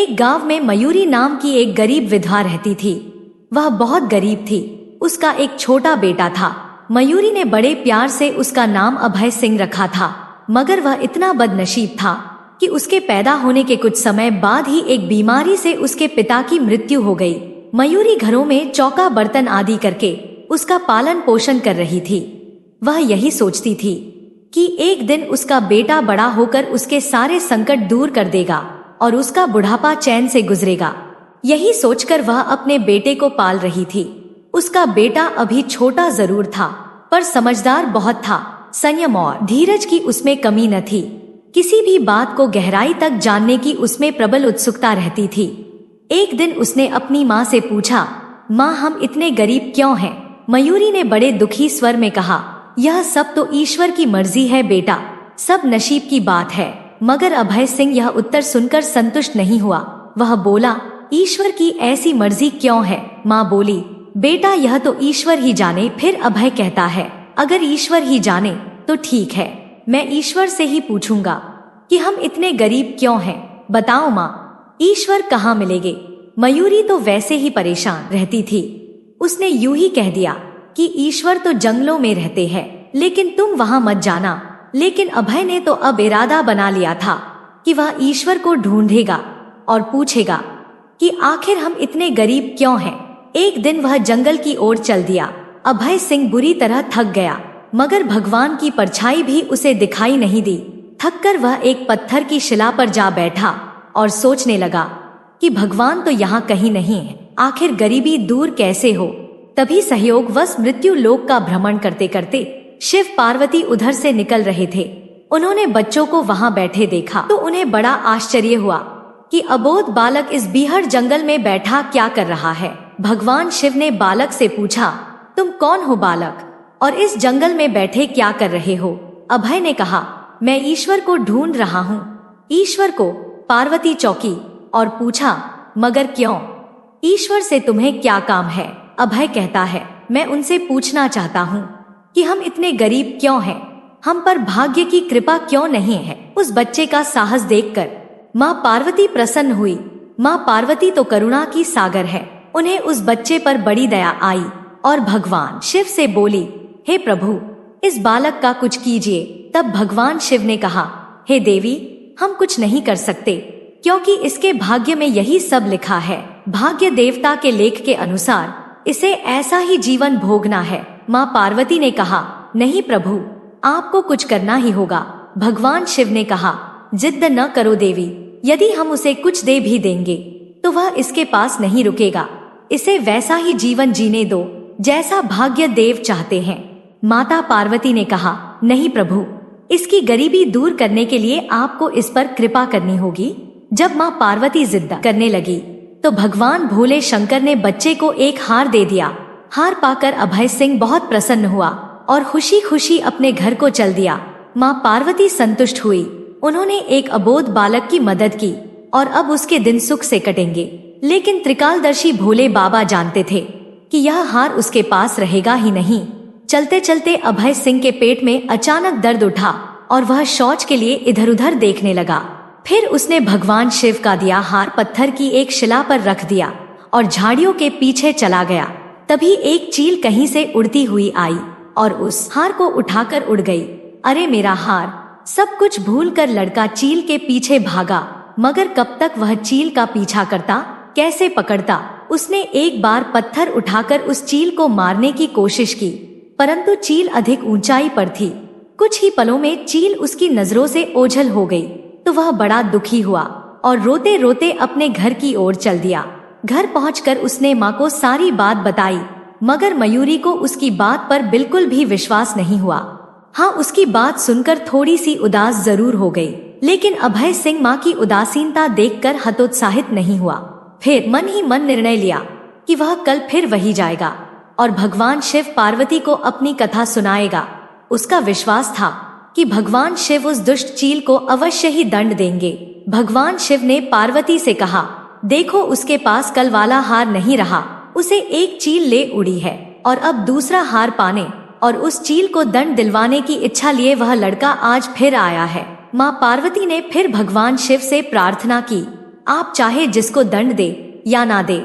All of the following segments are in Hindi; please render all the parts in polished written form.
एक गांव में मयूरी नाम की एक गरीब विधवा रहती थी। वह बहुत गरीब थी। उसका एक छोटा बेटा था। मयूरी ने बड़े प्यार से उसका नाम अभय सिंह रखा था, मगर वह इतना बदनसीब था कि उसके पैदा होने के कुछ समय बाद ही एक बीमारी से उसके पिता की मृत्यु हो गई। मयूरी घरों में चौका बर्तन आदि करके उसका पालन पोषण कर रही थी। वह यही सोचती थी कि एक दिन उसका बेटा बड़ा होकर उसके सारे संकट दूर कर देगा और उसका बुढ़ापा चैन से गुजरेगा। यही सोचकर वह अपने बेटे को पाल रही थी। उसका बेटा अभी छोटा जरूर था, पर समझदार बहुत था। संयम और धीरज की उसमें कमी न थी। किसी भी बात को गहराई तक जानने की उसमें प्रबल उत्सुकता रहती थी। एक दिन उसने अपनी माँ से पूछा, माँ, हम इतने गरीब क्यों हैं? मयूरी ने बड़े दुखी स्वर में कहा, यह सब तो ईश्वर की मर्जी है बेटा, सब नसीब की बात है। मगर अभय सिंह यह उत्तर सुनकर संतुष्ट नहीं हुआ। वह बोला, ईश्वर की ऐसी मर्जी क्यों है? माँ बोली, बेटा यह तो ईश्वर ही जाने। फिर अभय कहता है, अगर ईश्वर ही जाने तो ठीक है, मैं ईश्वर से ही पूछूंगा कि हम इतने गरीब क्यों हैं। बताओ माँ, ईश्वर कहाँ मिलेंगे? मयूरी तो वैसे ही परेशान रहती थी। उसने यूं ही कह दिया कि ईश्वर तो जंगलों में रहते हैं, लेकिन तुम वहां मत जाना। लेकिन अभय ने तो अब इरादा बना लिया था कि वह ईश्वर को ढूंढेगा और पूछेगा कि आखिर हम इतने गरीब क्यों हैं। एक दिन वह जंगल की ओर चल दिया। अभय सिंह बुरी तरह थक गया, मगर भगवान की परछाई भी उसे दिखाई नहीं दी। थककर वह एक पत्थर की शिला पर जा बैठा और सोचने लगा कि भगवान तो यहाँ कहीं नहीं है, आखिर गरीबी दूर कैसे हो। तभी सहयोगवश मृत्यु लोक का भ्रमण करते करते शिव पार्वती उधर से निकल रहे थे। उन्होंने बच्चों को वहां बैठे देखा तो उन्हें बड़ा आश्चर्य हुआ कि अबोध बालक इस बीहड़ जंगल में बैठा क्या कर रहा है। भगवान शिव ने बालक से पूछा, तुम कौन हो बालक, और इस जंगल में बैठे क्या कर रहे हो? अभय ने कहा, मैं ईश्वर को ढूंढ रहा हूँ। ईश्वर को? पार्वती चौंकी और पूछा, मगर क्यों? ईश्वर से तुम्हें क्या काम है? अभय कहता है, मैं उनसे पूछना चाहता हूँ कि हम इतने गरीब क्यों हैं, हम पर भाग्य की कृपा क्यों नहीं है। उस बच्चे का साहस देखकर माँ पार्वती प्रसन्न हुई। माँ पार्वती तो करुणा की सागर है। उन्हें उस बच्चे पर बड़ी दया आई और भगवान शिव से बोली, हे प्रभु, इस बालक का कुछ कीजिए। तब भगवान शिव ने कहा, हे देवी, हम कुछ नहीं कर सकते, क्योंकि इसके भाग्य में यही सब लिखा है। भाग्य देवता के लेख के अनुसार इसे ऐसा ही जीवन भोगना है। माँ पार्वती ने कहा, नहीं प्रभु, आपको कुछ करना ही होगा। भगवान शिव ने कहा, जिद न करो देवी, यदि हम उसे कुछ दे भी देंगे तो वह इसके पास नहीं रुकेगा। इसे वैसा ही जीवन जीने दो जैसा भाग्य देव चाहते हैं। माता पार्वती ने कहा, नहीं प्रभु, इसकी गरीबी दूर करने के लिए आपको इस पर कृपा करनी होगी। जब माँ पार्वती जिद करने लगी तो भगवान भोले शंकर ने बच्चे को एक हार दे दिया। हार पाकर अभय सिंह बहुत प्रसन्न हुआ और खुशी खुशी अपने घर को चल दिया। माँ पार्वती संतुष्ट हुई। उन्होंने एक अबोध बालक की मदद की और अब उसके दिन सुख से कटेंगे। लेकिन त्रिकालदर्शी भोले बाबा जानते थे कि यह हार उसके पास रहेगा ही नहीं। चलते चलते अभय सिंह के पेट में अचानक दर्द उठा और वह शौच के लिए इधर उधर देखने लगा। फिर उसने भगवान शिव का दिया हार पत्थर की एक शिला पर रख दिया और झाड़ियों के पीछे चला गया। तभी एक चील कहीं से उड़ती हुई आई और उस हार को उठाकर उड़ गई। अरे मेरा हार! सब कुछ भूलकर लड़का चील के पीछे भागा, मगर कब तक वह चील का पीछा करता, कैसे पकड़ता। उसने एक बार पत्थर उठाकर उस चील को मारने की कोशिश की, परंतु चील अधिक ऊंचाई पर थी। कुछ ही पलों में चील उसकी नजरों से ओझल हो गई तो वह बड़ा दुखी हुआ और रोते रोते अपने घर की ओर चल दिया। घर पहुंचकर उसने माँ को सारी बात बताई, मगर मयूरी को उसकी बात पर बिल्कुल भी विश्वास नहीं हुआ। हाँ, उसकी बात सुनकर थोड़ी सी उदास जरूर हो गई, लेकिन अभय सिंह माँ की उदासीनता देखकर हतोत्साहित नहीं हुआ। फिर मन ही मन निर्णय लिया कि वह कल फिर वही जाएगा और भगवान शिव पार्वती को अपनी कथा सुनाएगा। उसका विश्वास था कि भगवान शिव उस दुष्ट चील को अवश्य ही दंड देंगे। भगवान शिव ने पार्वती से कहा, देखो, उसके पास कल वाला हार नहीं रहा, उसे एक चील ले उड़ी है और अब दूसरा हार पाने और उस चील को दंड दिलवाने की इच्छा लिए वह लड़का आज फिर आया है। माँ पार्वती ने फिर भगवान शिव से प्रार्थना की आप चाहे जिसको दंड दे या ना दे,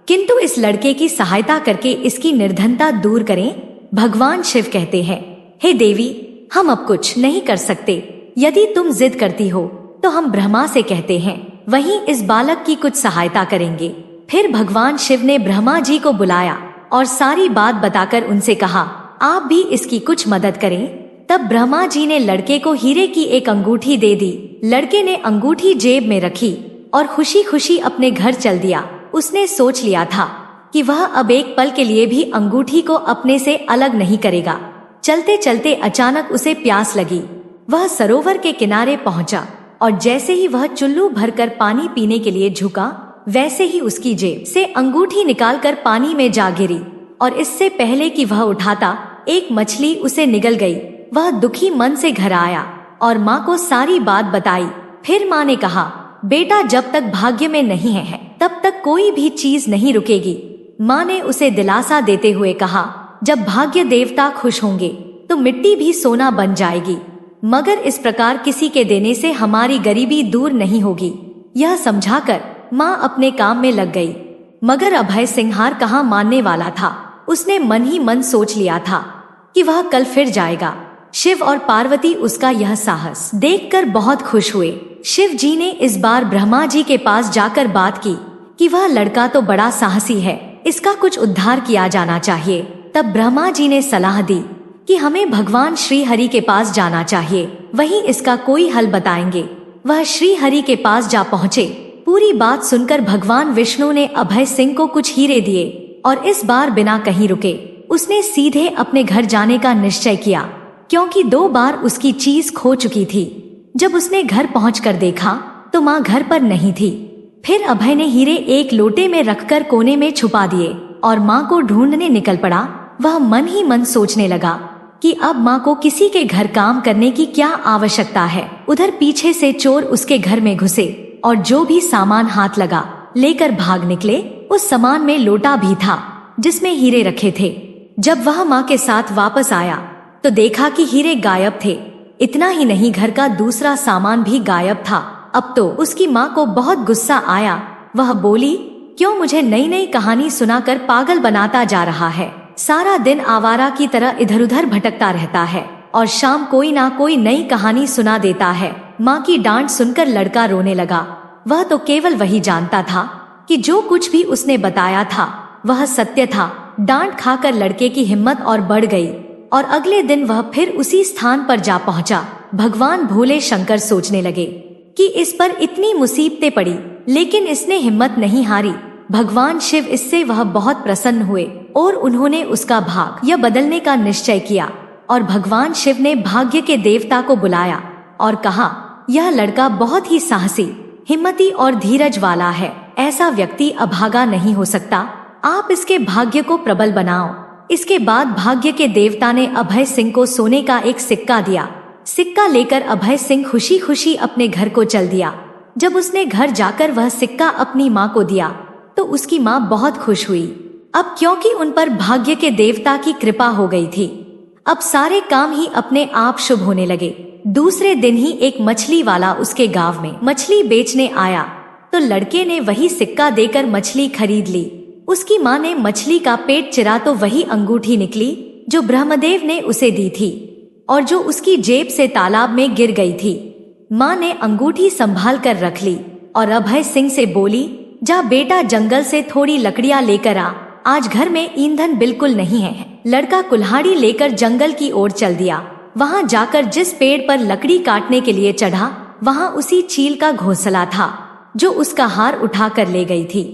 किंतु इस लड़के की सहायता करके इसकी निर्धनता दूर करें। भगवान शिव कहते हैं, हे देवी, हम अब कुछ नहीं कर सकते। यदि तुम जिद करती हो तो हम ब्रह्मा से कहते हैं, वहीं इस बालक की कुछ सहायता करेंगे। फिर भगवान शिव ने ब्रह्मा जी को बुलाया और सारी बात बताकर उनसे कहा, आप भी इसकी कुछ मदद करें। तब ब्रह्मा जी ने लड़के को हीरे की एक अंगूठी दे दी। लड़के ने अंगूठी जेब में रखी और खुशी खुशी अपने घर चल दिया। उसने सोच लिया था कि वह अब एक पल के लिए भी अंगूठी को अपने से अलग नहीं करेगा। चलते चलते अचानक उसे प्यास लगी। वह सरोवर के किनारे पहुंचा और जैसे ही वह चुल्लू भरकर पानी पीने के लिए झुका, वैसे ही उसकी जेब से अंगूठी निकालकर पानी में जा गिरी और इससे पहले कि वह उठाता, एक मछली उसे निगल गई। वह दुखी मन से घर आया और माँ को सारी बात बताई। फिर माँ ने कहा, बेटा, जब तक भाग्य में नहीं है तब तक कोई भी चीज नहीं रुकेगी। माँ ने उसे दिलासा देते हुए कहा, जब भाग्य देवता खुश होंगे तो मिट्टी भी सोना बन जाएगी, मगर इस प्रकार किसी के देने से हमारी गरीबी दूर नहीं होगी। यह समझाकर माँ अपने काम में लग गई। मगर अभय सिंह हार कहाँ मानने वाला था। उसने मन ही मन सोच लिया था कि वह कल फिर जाएगा। शिव और पार्वती उसका यह साहस देखकर बहुत खुश हुए। शिव जी ने इस बार ब्रह्मा जी के पास जाकर बात की कि वह लड़का तो बड़ा साहसी है, इसका कुछ उद्धार किया जाना चाहिए। तब ब्रह्मा जी ने सलाह दी कि हमें भगवान श्री हरि के पास जाना चाहिए, वहीं इसका कोई हल बताएंगे। वह श्री हरि के पास जा पहुँचे। पूरी बात सुनकर भगवान विष्णु ने अभय सिंह को कुछ हीरे दिए और इस बार बिना कहीं रुके उसने सीधे अपने घर जाने का निश्चय किया, क्योंकि 2 बार उसकी चीज खो चुकी थी। जब उसने घर पहुंचकर देखा तो माँ घर पर नहीं थी। फिर अभय ने हीरे एक लोटे में रखकर कोने में छुपा दिए और माँ को ढूंढने निकल पड़ा। वह मन ही मन सोचने लगा कि अब माँ को किसी के घर काम करने की क्या आवश्यकता है। उधर पीछे से चोर उसके घर में घुसे और जो भी सामान हाथ लगा लेकर भाग निकले। उस सामान में लोटा भी था जिसमें हीरे रखे थे। जब वह माँ के साथ वापस आया तो देखा कि हीरे गायब थे। इतना ही नहीं, घर का दूसरा सामान भी गायब था। अब तो उसकी माँ को बहुत गुस्सा आया। वह बोली, क्यों मुझे नई नई कहानी सुनाकर पागल बनाता जा रहा है। सारा दिन आवारा की तरह इधर उधर भटकता रहता है और शाम कोई ना कोई नई कहानी सुना देता है। माँ की डांट सुनकर लड़का रोने लगा। वह तो केवल वही जानता था कि जो कुछ भी उसने बताया था वह सत्य था। डांट खाकर लड़के की हिम्मत और बढ़ गई और अगले दिन वह फिर उसी स्थान पर जा पहुंचा। भगवान भोले शंकर सोचने लगे कि इस पर इतनी मुसीबतें पड़ी, लेकिन इसने हिम्मत नहीं हारी। भगवान शिव इससे वह बहुत प्रसन्न हुए और उन्होंने उसका भाग्य बदलने का निश्चय किया। और भगवान शिव ने भाग्य के देवता को बुलाया और कहा, यह लड़का बहुत ही साहसी, हिम्मती और धीरज वाला है। ऐसा व्यक्ति अभागा नहीं हो सकता। आप इसके भाग्य को प्रबल बनाओ। इसके बाद भाग्य के देवता ने अभय सिंह को सोने का एक सिक्का दिया। सिक्का लेकर अभय सिंह खुशी खुशी अपने घर को चल दिया। जब उसने घर जाकर वह सिक्का अपनी माँ को दिया तो उसकी माँ बहुत खुश हुई। अब क्योंकि उन पर भाग्य के देवता की कृपा हो गई थी, अब सारे काम ही अपने आप शुभ होने लगे। दूसरे दिन ही एक मछली वाला उसके गांव में मछली बेचने आया तो लड़के ने वही सिक्का देकर मछली खरीद ली। उसकी माँ ने मछली का पेट चिरा तो वही अंगूठी निकली जो ब्रह्मदेव ने उसे दी थी और जो उसकी जेब से तालाब में गिर गई थी। माँ ने अंगूठी संभाल कर रख ली और अभय सिंह से बोली, जा बेटा, जंगल से थोड़ी लकड़ियाँ लेकर आ, आज घर में ईंधन बिल्कुल नहीं है। लड़का कुल्हाड़ी लेकर जंगल की ओर चल दिया। वहाँ जाकर जिस पेड़ पर लकड़ी काटने के लिए चढ़ा, वहाँ उसी चील का घोंसला था जो उसका हार उठा कर ले गई थी।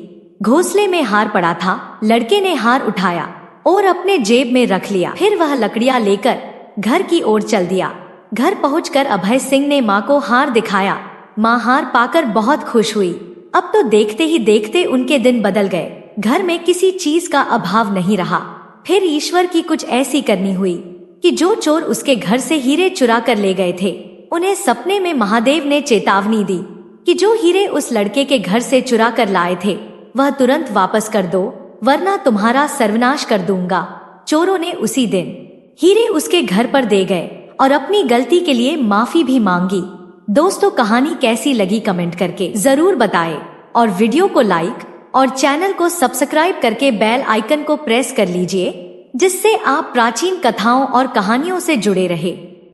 घोंसले में हार पड़ा था। लड़के ने हार उठाया और अपने जेब में रख लिया। फिर वह लकड़ियाँ लेकर घर की ओर चल दिया। घर पहुंचकर अभय सिंह ने माँ को हार दिखाया। माँ हार पाकर बहुत खुश हुई। अब तो देखते ही देखते उनके दिन बदल गए। घर में किसी चीज का अभाव नहीं रहा। फिर ईश्वर की कुछ ऐसी करनी हुई कि जो चोर उसके घर से हीरे चुरा कर ले गए थे, उन्हें सपने में महादेव ने चेतावनी दी कि जो हीरे उस लड़के के घर से चुरा कर लाए थे वह तुरंत वापस कर दो, वरना तुम्हारा सर्वनाश कर दूंगा। चोरों ने उसी दिन हीरे उसके घर पर दे गए और अपनी गलती के लिए माफी भी मांगी। दोस्तों, कहानी कैसी लगी कमेंट करके जरूर बताएं। और वीडियो को लाइक और चैनल को सब्सक्राइब करके बेल आइकन को प्रेस कर लीजिए, जिससे आप प्राचीन कथाओं और कहानियों से जुड़े रहे।